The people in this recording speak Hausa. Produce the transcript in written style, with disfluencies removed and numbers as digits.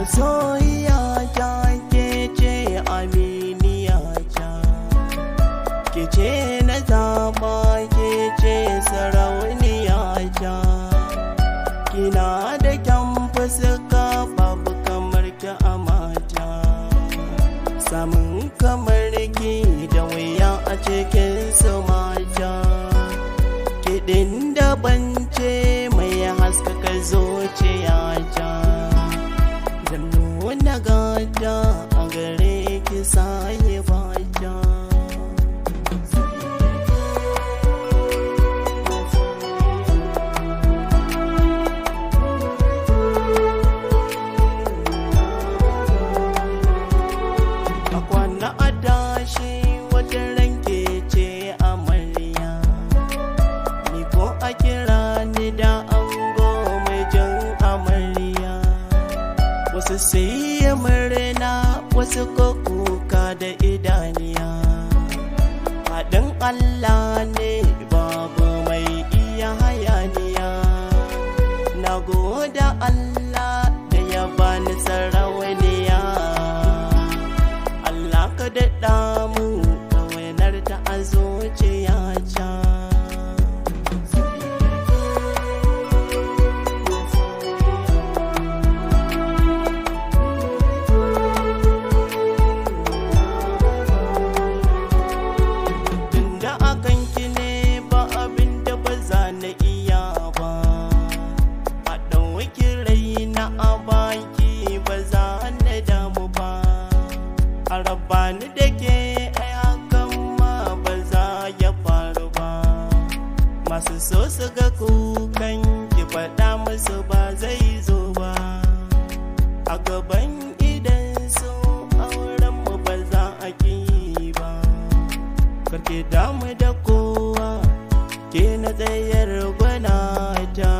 Masoyiya ta ke ce aminiya ta, ke ce na zaba ke ce sarauniya ta. Kina da kyan fuska babu kamar ki a mata, samun kamar ki da wuya a cikin su mata. Kiɗin da bance mai haskaka zuciya ta, zan nuna gata a gare ki sayi bata. A kira ni da ango mai jan amarya, wasu sai murna wasu ko kuka da idaniya. Haɗin Allah ne babu mai iya hayaniya, na goda Allah da ya bani sarauniya. Allah ka daɗa mu ƙaunar ta a zuciya ta. Rabani da ke hakan ma ba za ya faru ba. Masu so su ga kukan ki faɗa musu ba zai zo ba. A gaban idan su auren mu ba za a ki ba. Karke damu da kowa ke na tsayar gwana ta.